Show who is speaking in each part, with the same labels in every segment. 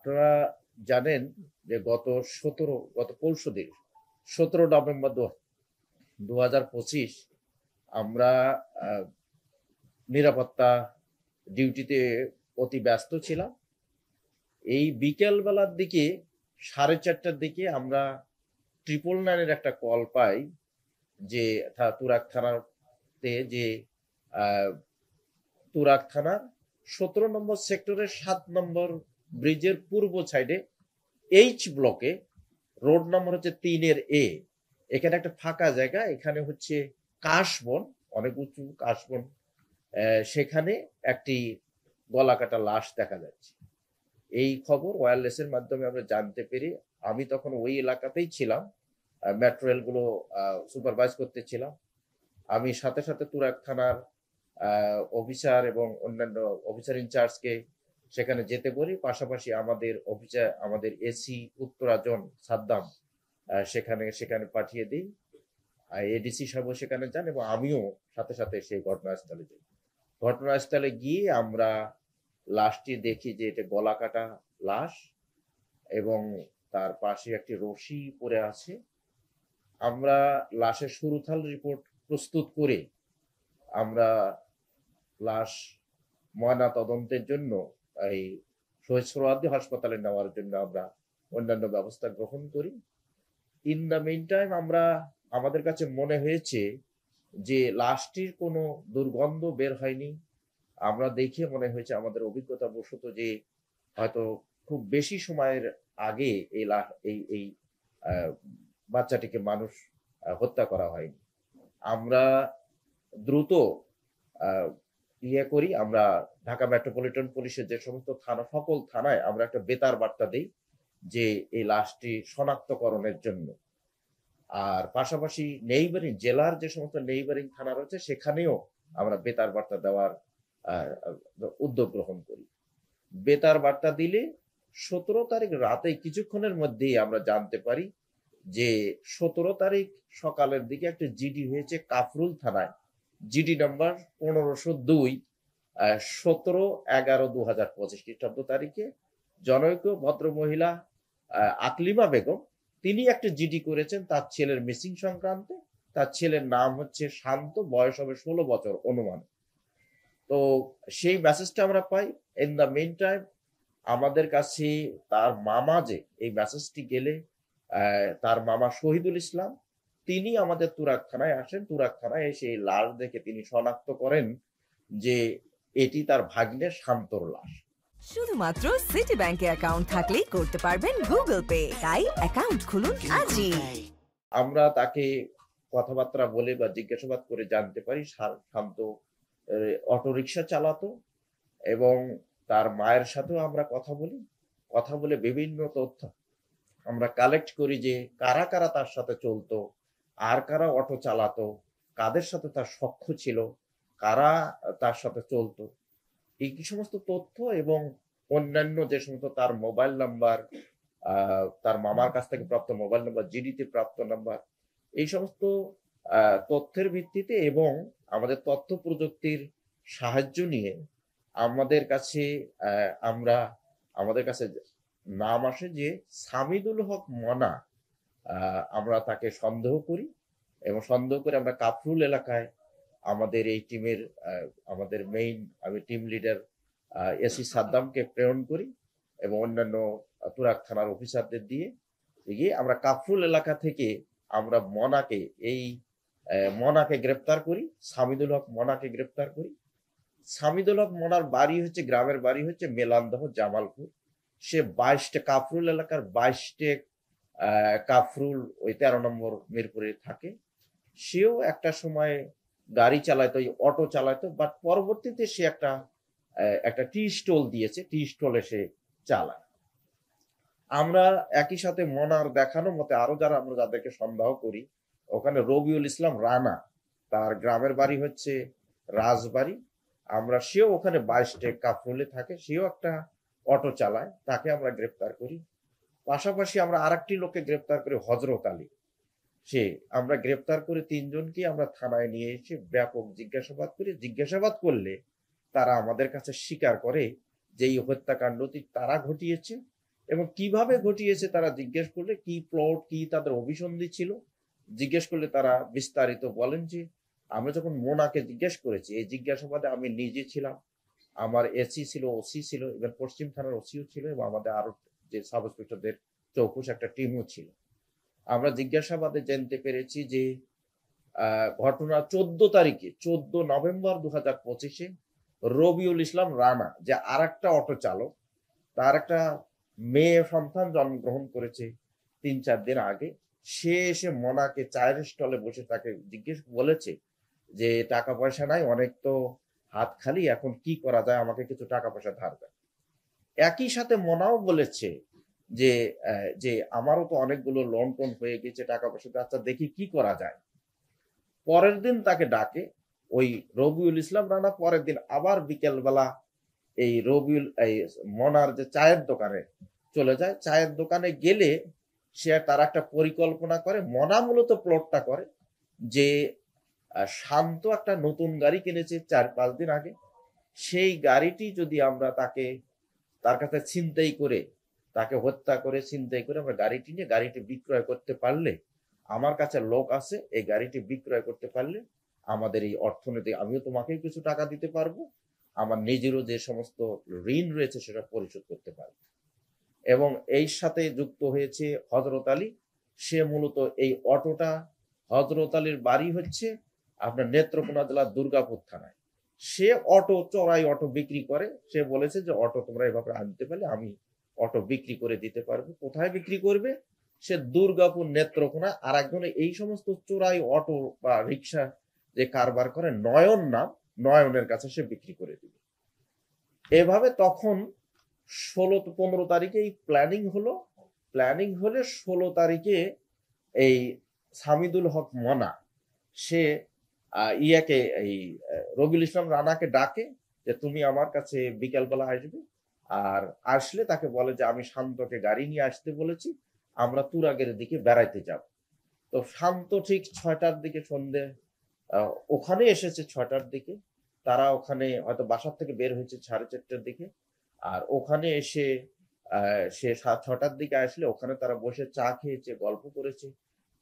Speaker 1: আপনারা জানেন যে গত পরশুদিন 17 নভেম্বর 2025 আমরা আহ, নিরাপত্তা ডিউটিতে অতি ব্যস্ত ছিলাম। এই বিকেল বেলার দিকে 4:30টার দিকে আমরা 999-এর একটা কল পাই যে তুরাগ থানাতে যে আহ, তুরাগ থানার 17 নম্বর সেক্টরের 7 নম্বর ব্রিজের পূর্ব সাইডে এইচ ব্লকে রোড নম্বর হচ্ছে 3-এর এখানে একটা ফাঁকা জায়গা, এখানে হচ্ছে কাশবন, অনেক উঁচু কাশবন। সেখানে একটি গলাকাটা লাশ দেখা যাচ্ছে। এই খবর ওয়্যারলেসের মাধ্যমে আমরা জানতে পেরে আমি তখন ওই এলাকাতেই ছিলাম, মেট্রো রেলগুলো সুপারভাইজ করতে ছিলাম। আমি সাথে সাথে তুরাগ থানার অফিসার এবং অন্যান্য অফিসার ইনচার্জকে সেখানে যেতে বলি। পাশাপাশি আমাদের এসি উত্তরাজন সাদ্দাম সেখানে পাঠিয়ে দিই। এডিসি সাহেব সেখানে যান এবং আমিও সাথে সাথে সেই ঘটনাস্থলে যাই। ঘটনাস্থলে গিয়ে আমরা লাশটি দেখি যে এটা গলা কাটা লাশ এবং তার পাশে একটি রশি পড়ে আছে। আমরা লাশের সুরুথাল রিপোর্ট প্রস্তুত করে আমরা লাশ ময়না তদন্তের জন্য এই শহীদ সোহরাওয়ার্দী হাসপাতালে নেওয়ার জন্য আমরা অন্যান্য ব্যবস্থা গ্রহণ করি। ইন দ্য মেইন টাইম আমাদের কাছে মনে হয়েছে যে লাশটির কোনো দুর্গন্ধ বের হয়নি। আমরা দেখে মনে হয়েছে আমাদের অভিজ্ঞতা বশত যে হয়তো খুব বেশি সময়ের আগে এই আহ, বাচ্চাটিকে মানুষ হত্যা করা হয়নি। আমরা দ্রুত আহ, করি, আমরা ঢাকা মেট্রোপলিটন পুলিশের যে সমস্ত থানা, সকল থানায় আমরা একটা বেতার বার্তা দিই যে এই লাশটি শনাক্তকরণের জন্য। আর পাশাপাশি নেইবারিং জেলার যে সমস্ত নেইবারিং থানা রয়েছে সেখানেও আমরা বেতার বার্তা দেওয়ার উদ্যোগ গ্রহণ করি। বেতার বার্তা দিলে 17 তারিখ রাতে কিছুক্ষণের মধ্যেই আমরা জানতে পারি যে 17 তারিখ সকালের দিকে একটা জিডি হয়েছে কাফরুল থানায়, জিডি নাম্বার 1502, 17/11/2025 খ্রিস্টাব্দ তারিখে জনৈক ভদ্র মহিলা আকলিমা বেগম, তিনি একটা জিডি করেছেন তার ছেলের মিসিং সংক্রান্তে। তার ছেলের নাম হচ্ছে শান্ত, বয়স হবে 16 বছর অনুমান। তো সেই মেসেজটা আমরা পাই। ইন দ্য মেইন টাইম আমাদের কাছে তার মামা, যে এই মেসেজটি গেলে তার মামা শহীদুল ইসলাম, তিনি আমাদের তুরাগ থানায় আসেন। তুরাগ থানায় এসে এই লাশ দেখে তিনি শনাক্ত করেন যে এটি তার ভাগ্নের শান্তর লাশ।
Speaker 2: শুধুমাত্র সিটি ব্যাংকে অ্যাকাউন্ট থাকলেই করতে পারবেন গুগল পে, তাই অ্যাকাউন্ট খুলুন আজই।
Speaker 1: আমরা তাকে কথাবার্তা বলে বা জিজ্ঞাসাবাদ করে জানতে পারি শান্ত অটোরিকশা চালাতো এবং তার মায়ের সাথেও আমরা কথা বলে বিভিন্ন তথ্য আমরা কালেক্ট করি যে কারা কারা তার সাথে চলতো, আর কারা অটো চালাতো, কাদের সাথে তার সখ্য ছিল, কারা তার সাথে চলতো, এই কি সমস্ত তথ্য এবং অন্যান্য যে সমস্ত তার মোবাইল নাম্বার, তার মামার কাছ থেকে প্রাপ্ত মোবাইল নাম্বার, জিডিতে প্রাপ্ত নাম্বার, এই সমস্ত তথ্যের ভিত্তিতে এবং আমাদের তথ্য প্রযুক্তির সাহায্য নিয়ে আমাদের কাছে আমাদের কাছে নাম আসে যে সামিদুল হক মনা। আমরা তাকে সন্দেহ করি এবং সন্দেহ করে আমরা কাফরুল এলাকায় আমাদের এই টিমের আমাদের আমি টিম লিডার এসি সাদ্দামকে প্রেরণ করি এবং অন্যান্য তুরাগ থানার অফিসারদের দিয়ে আমরা কাফরুল এলাকা থেকে আমরা মনাকে গ্রেপ্তার করি, সামিদুল হক মনাকে গ্রেপ্তার করি। সামিদুল হক মনার বাড়ি হচ্ছে, গ্রামের বাড়ি হচ্ছে মেলান্দহ জামালপুর। সে 22টে কাফরুল এলাকার 22টে কাফরুল ওই 13 নম্বর মিরপুরে থাকে। সেও একটা সময় গাড়ি চালাইতো, অটো চালাইতো, বাট পরবর্তীতে সে একটা টি স্টল দিয়েছে, টি স্টলে সে চালায়। আমরা একই সাথে মনার দেখানো মতে আরো আমরা যাদেরকে সন্দেহ করি, ওখানে রবিউল ইসলাম রানা, তার গ্রামের বাড়ি হচ্ছে রাজবাড়ি। সেও ওখানে 22টে কাফরুলে থাকে, সেও একটা অটো চালায়, তাকে আমরা গ্রেপ্তার করি। পাশাপাশি আমরা আরেকটি লোককে গ্রেপ্তার করি, হজরত আলী। আমরা গ্রেপ্তার করে 3জনকে আমরা থানায় নিয়ে এসে ব্যাপক জিজ্ঞাসাবাদ করি। জিজ্ঞাসাবাদ করলে তারা আমাদের কাছে স্বীকার করে যে এই হত্যাকাণ্ডটি তারা ঘটিয়েছে এবং কিভাবে ঘটিয়েছে তারা জিজ্ঞেস করলে, কি প্লট, কি তাদের অভিসন্ধি ছিল জিজ্ঞেস করলে তারা বিস্তারিত বলেন যে আমরা যখন মোনাকে জিজ্ঞেস করেছি, এই জিজ্ঞাসাবাদে আমি নিজে ছিলাম, আমার এসি ছিল, ওসি ছিল, এবার পশ্চিম থানার ওসিও ছিল, এবং আমাদের আরো যে সাব ইন্সপেক্টরদের চৌকুশ একটা টিমও ছিল। আমরা জিজ্ঞাসাবাদে জানতে পেরেছি যে ঘটনা 14 তারিখে, 14 নভেম্বর 2025-এ রবিউল ইসলাম রানা, যে আর একটা অটো চালক, তার একটা মেয়ে সন্তান জন্মগ্রহণ করেছে 3-4 দিন আগে, সে এসে মোনাকে চায়ের স্টলে বসে তাকে জিজ্ঞেস বলেছে যে টাকা পয়সা নাই, অনেক তো হাত খালি, এখন কি করা যায়, আমাকে কিছু টাকা পয়সা ধার দেয়। একই সাথে মোনাও বলেছে যে যে আমারও তো অনেকগুলো লোন টোন হয়ে গেছে, টাকা পয়সা, আচ্ছা দেখি কি করা যায়। পরের দিন তাকে ডাকে ওই রবিউল ইসলাম রানা, পরের দিন আবার বিকেলবেলা এই মনার যে চায়ের দোকানে চলে যায়। চায়ের দোকানে গেলে সে তার একটা পরিকল্পনা করে, মনা মূলত প্লটটা করে যে শান্ত একটা নতুন গাড়ি কিনেছে 4-5 দিন আগে, সেই গাড়িটি যদি আমরা তার কাছে ছিনতাই করে, তাকে হত্যা করে ছিনতাই করে আমরা গাড়িটি নিয়ে গাড়িটি বিক্রয় করতে পারলে, আমার কাছে লোক আছে, এই গাড়িটি বিক্রয় করতে পারলে আমাদের এই অর্থনীতি, আমিও তোমাকে কিছু টাকা দিতে পারবো, আমার নিজেরও যে সমস্ত ঋণ রয়েছে সেটা পরিশোধ করতে পারবো। এবং এই সাথে যুক্ত হয়েছে হযরত আলী। সে মূলত এই অটোটা, হযরত আলীর বাড়ি হচ্ছে আপনার নেত্রকোনা জেলার দুর্গাপুর থানায়। সে অটো চড়াই অটো বিক্রি করে। সে বলেছে যে অটো তোমরা এভাবে আনতে পারলে আমি অটো বিক্রি করে দিতে পারবো। কোথায় বিক্রি করবে? সে দুর্গাপুর, নেত্রকোনা। আর একজনে এই সমস্ত চোরাই অটো বা রিক্সা যে কারবার করে, নয়ন নাম, নয়নের কাছে সে বিক্রি করে দিবে। এভাবে তখন 15 তারিখে এই প্ল্যানিং হলো। প্ল্যানিং হলে 16 তারিখে এই সামিদুল হক মনা, সে রবিউল ইসলাম রানাকে ডাকে যে তুমি আমার কাছে বিকালবেলা আসবে, আর আসলে তাকে বলে যে আমি শান্তকে গাড়ি নিয়ে আসতে বলেছি, আমরা তুরাগের দিকে বেড়াইতে যাব। তো শান্ত ঠিক 6টার দিকে, সন্ধে ওখানে এসেছে 6টার দিকে। তারা ওখানে হয়তো বাসার থেকে বের হয়েছে 4:30টার দিকে। আর ওখানে এসে সে 6টার দিকে আসলে ওখানে তারা বসে চা খেয়েছে, গল্প করেছে,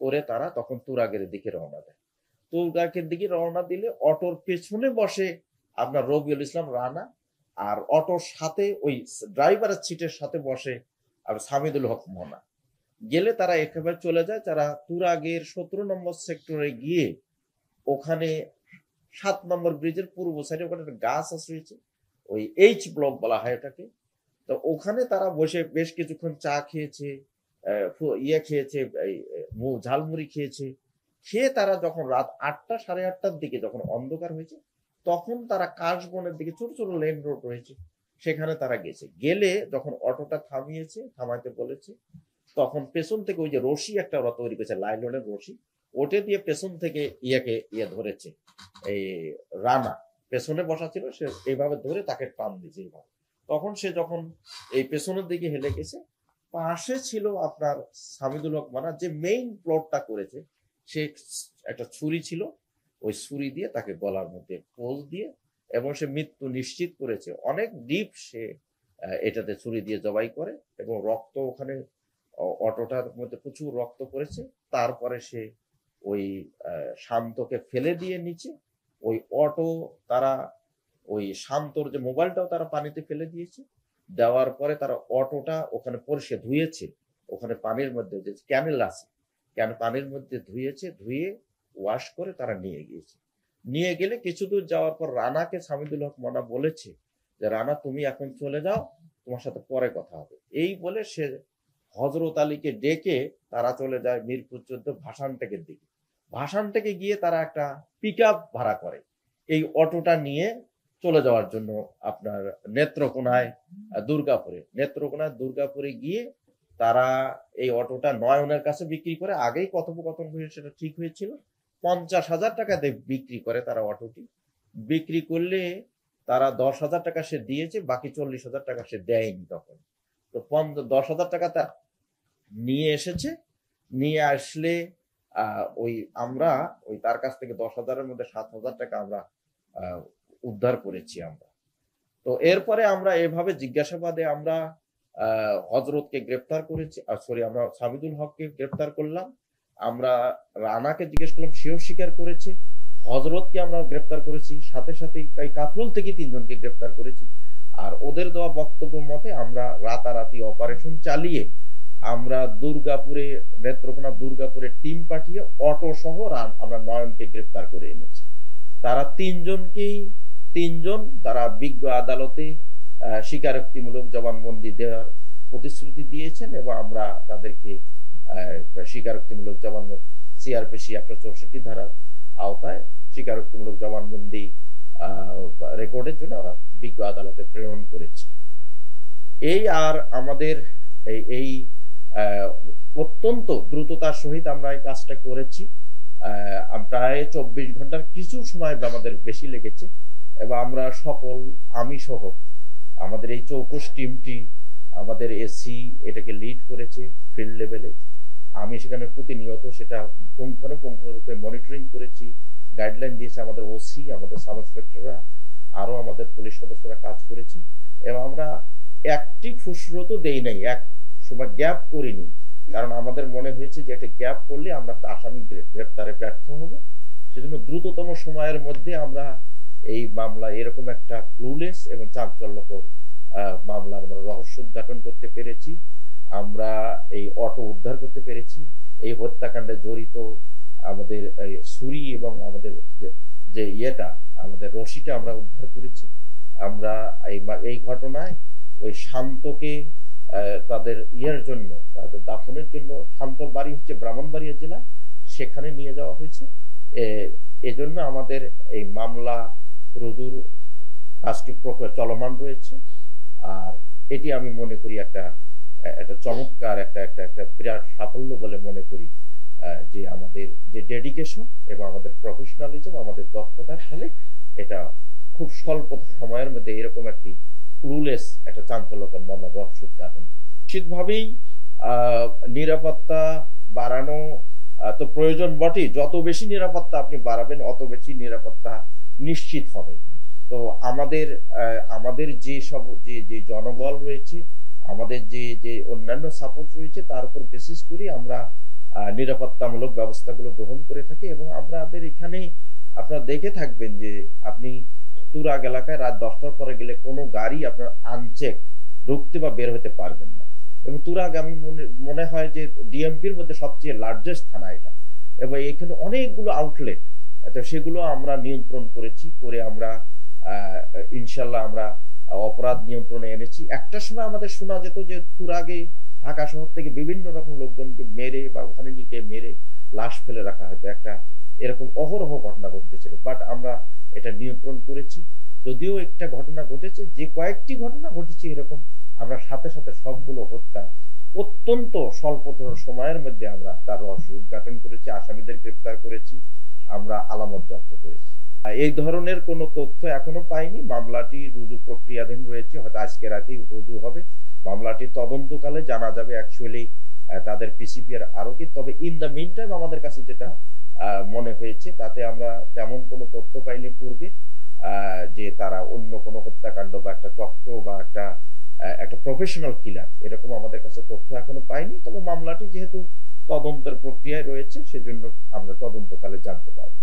Speaker 1: করে তারা তখন তুরাগের দিকে রওনা দেয়। তুরাগের দিকে রওনা দিলে অটোর পেছনে বসে আপনার রবিউল ইসলাম রানা, আর অটোর সাথে ওই ড্রাইভারের সিটের সাথে বসে আর সামিদুল হক মনা। গেলে তারা একেবারে চলে যায়, তারা তুরাগের 17 নম্বর সেক্টরে গিয়ে ওখানে 7 নম্বর ব্রিজের পূর্ব সাইডে ওখানে একটা গাছ রয়েছে, ওই এইচ ব্লক বলা হয় ওটাকে। তো ওখানে তারা বসে বেশ কিছুক্ষণ চা খেয়েছে, খেয়েছে, ঝালমুড়ি খেয়েছে। খেয়ে তারা যখন রাত 8টা, 8:30টার দিকে যখন অন্ধকার হয়েছে, তখন তারা কাশবনের দিকে, ছোট ছোট লেন রোড রয়েছে, সেখানে তারা গেছে। গেলে যখন অটোটা থামাইতে বলেছে, তখন পেছন থেকে ওই যে রশি একটা ওরা তৈরি করেছে, লাইলনের রশি, ওটে দিয়ে পেছন থেকে ধরেছে। এই রানা পেছনে বসা ছিল, সে এইভাবে ধরে তাকে টান দিয়েছে এইভাবে। তখন সে যখন এই পেছনের দিকে হেলে গেছে, পাশে ছিল আপনার সামিদুল হক মানা, যে মেইন প্লটটা করেছে। সে একটা ছুরি ছিল, ওই ছুরি দিয়ে তাকে গলার মধ্যে পোজ দিয়ে, এবং সে মৃত্যু নিশ্চিত করেছে। অনেক ডিপ সে এটাতে ছুরি দিয়ে জবাই করে, এবং রক্ত ওখানে অটোটার মধ্যে প্রচুর রক্ত পড়েছে। তারপরে সে ওই শান্তকে ফেলে দিয়ে নিচে ওই অটো, তারা ওই শান্তর যে মোবাইলটাও তারা পানিতে ফেলে দিয়েছে। দেওয়ার পরে তারা অটোটা ওখানে পরিষ্কার ধুয়েছে, ওখানে পানির মধ্যে যে ক্যানেল আছে, পানির মধ্যে ধুয়ে ওয়াশ করে তারা নিয়ে গিয়েছে। নিয়ে গেলে কিছু দূর যাওয়ার পর রানাকে সামিদুল হক মনা বলেছে যে রানা তুমি এখন চলে যাও, তোমার সাথে পরে কথা হবে। এই বলে সে হযরত আলীকে ডেকে তারা চলে যায় মিরপুর 14 ভাসানটেকের দিকে। ভাসানটেকে গিয়ে তারা একটা পিকআপ ভাড়া করে এই অটোটা নিয়ে চলে যাওয়ার জন্য আপনার দুর্গাপুরে গিয়ে তারা এই অটোটা নয়নের কাছে বিক্রি করে। আগেই কথোপকথন হয়ে সেটা ঠিক হয়েছিল, 50,000 টাকা দিয়ে বিক্রি করে তারা অটোটি। বিক্রি করলে তারা 10,000 টাকা সে দিয়েছে, বাকি 40,000 টাকা সে দেয়নি তখন। তো 10,000 টাকা তা নিয়ে এসেছে। নিয়ে আসলে আমরা তার কাছ থেকে 10,000-এর মধ্যে 7,000 টাকা আমরা উদ্ধার করেছি আমরা। তো এরপরে আমরা এভাবে জিজ্ঞাসাবাদে আমরা হযরতকে গ্রেফতার করেছি, সরি আমরা সামিদুল হককে গ্রেফতার করলাম। আমরা রানাকে জিজ্ঞেস করলাম, সেও স্বীকার করেছে। হযরতকে আমরা গ্রেফতার করেছি, সাথে সাথেই এই কাফরুল থেকে ৩ জনকে গ্রেফতার করেছি। আর ওদের দেওয়া বক্তব্য মতে আমরা রাতারাতি অপারেশন চালিয়ে আমরা দুর্গাপুরে, নেত্রকোনা দুর্গাপুরে টিম পাঠিয়ে অটো সহ আমরা নয়নকে গ্রেফতার করে এনেছি। তারা ৩ জন তারা বিজ্ঞ আদালতে স্বীকারোক্তিমূলক জবানবন্দি দেওয়ার প্রতিশ্রুতি দিয়েছেন এবং আমরা তাদেরকে স্বীকারোক্তিমূলক জবানবন্দি সিআরপিসি ১৬৪ ধারার আওতায় স্বীকারোক্তিমূলক জবানবন্দি রেকর্ডের জন্য আমরা বিজ্ঞ আদালতে প্রেরণ করেছি। এই আর আমাদের এই অত্যন্ত দ্রুততার সহিত আমরা এই কাজটা করেছি। প্রায় ২৪ ঘন্টার কিছু সময় আমাদের বেশি লেগেছে এবং আমরা সকল, আমি সহ আমাদের এই চৌকস টিমটি, আমাদের এসি এটাকে লিড করেছে ফিল্ড লেভেলে। আমি সেখানে প্রতিনিয়ত সেটা পুঙ্খানুপুঙ্খরূপে মনিটরিং করেছি, গাইডলাইন দিয়েছে আমাদের ওসি, আমাদের সাব ইন্সপেক্টররা, আরো আমাদের পুলিশ সদস্যরা কাজ করেছি এবং আমরা একটি ফুসরত দেই নাই, এক সময় গ্যাপ করিনি, কারণ আমাদের মনে হয়েছে যে একটা গ্যাপ করলে আমরা আসামি গ্রেফতারে ব্যর্থ হব। সেজন্য দ্রুততম সময়ের মধ্যে আমরা এই মামলা এরকম একটা ক্লুলেস এবং চাঞ্চল্যকর মামলার রহস্য উদ্ঘাটন করতে পেরেছি। আমরা এই অটো উদ্ধার করতে পেরেছি। এই হত্যাকাণ্ডে জড়িত আমাদের ছুরি এবং আমাদের যে আমাদের রশিটা আমরা উদ্ধার করেছি। আমরা এই ঘটনায় ওই শান্তকে তাদের জন্য, তাদের দাফনের জন্য, শান্তর বাড়ি হচ্ছে ব্রাহ্মণবাড়িয়া জেলায়, সেখানে নিয়ে যাওয়া হয়েছে। এজন্য আমাদের এই মামলা রুজুর কাজটি চলমান রয়েছে। আর এটি আমি মনে করি একটা চমৎকার একটা বিরাট সাফল্য বলে মনে করি, যে আমাদের যে ডেডিকেশন এবং আমাদের প্রফেশনালিজম, আমাদের দক্ষতার ফলে এটা খুব স্বল্প সময়ের মধ্যে এরকম একটি ক্লুলেস একটা চাঞ্চল্যকর মামলার রহস্য উদ্ঘাটন। নিশ্চিতভাবেই নিরাপত্তা বাড়ানো তো প্রয়োজন বটেই। যত বেশি নিরাপত্তা আপনি বাড়াবেন অত বেশি নিরাপত্তা নিশ্চিত হবে। তো আমাদের যে জনবল রয়েছে, আমাদের যে অন্যান্য সাপোর্ট রয়েছে, তার উপর বেসিস করে আমরা নিরাপত্তামূলক ব্যবস্থাগুলো গ্রহণ করে থাকি। এবং আমাদের এখানে আপনারা দেখে থাকবেন যে আপনি তুরাগ এলাকায় রাত 10টার পরে গেলে কোনো গাড়ি আপনার আনচেক ঢুকতে বা বের হতে পারবেন না। এবং তুরাগ আমি মনে হয় যে ডিএমপির মধ্যে সবচেয়ে লার্জেস্ট থানা এটা, এবং এখানে অনেকগুলো আউটলেট, সেগুলো আমরা নিয়ন্ত্রণ করেছি, করে আমরা ইনশাল্লাহ আমরা অপরাধ নিয়ন্ত্রণে এনেছি। একটা সময় আমাদের শোনা যেত যে তুরাগে ঢাকা শহর থেকে বিভিন্ন রকম লোকজনকে মেরে বা ওখানে নিয়ে মেরে লাশ ফেলে রাখা হতো, একটা এরকম অহরহ ঘটনা ঘটতেছিল। বাট আমরা এটা নিয়ন্ত্রণ করেছি। যদিও একটা ঘটনা ঘটেছে, যে কয়েকটি ঘটনা ঘটেছে এরকম, আমরা সাথে সাথে সবগুলো হত্যা অত্যন্ত স্বল্প সময়ের মধ্যে আমরা তার রহস্য উদ্ঘাটন করেছি, আসামিদের গ্রেফতার করেছি, আমরা আলামত জব্দ করেছি। এই ধরনের কোনো তথ্য এখনো পাইনি। মামলাটি রুজু প্রক্রিয়াধীন রয়েছে, হয়তো আজকে রাতেই রুজু হবে। মামলাটি তদন্তকালে জানা যাবে অ্যাকচুয়ালি তাদের পিসিপি এর আরো কি। তবে ইন দ্য মিন টাইম আমাদের কাছে যেটা মনে হয়েছে, তাতে আমরা তেমন কোনো তথ্য পাইনি পূর্বে যে তারা অন্য কোনো হত্যাকাণ্ড বা একটা চক্র বা একটা প্রফেশনাল কিলার, এরকম আমাদের কাছে তথ্য এখনো পাইনি। তবে মামলাটি যেহেতু তদন্তের প্রক্রিয়ায় রয়েছে, সেজন্য আমরা তদন্তকালে জানতে পারবো।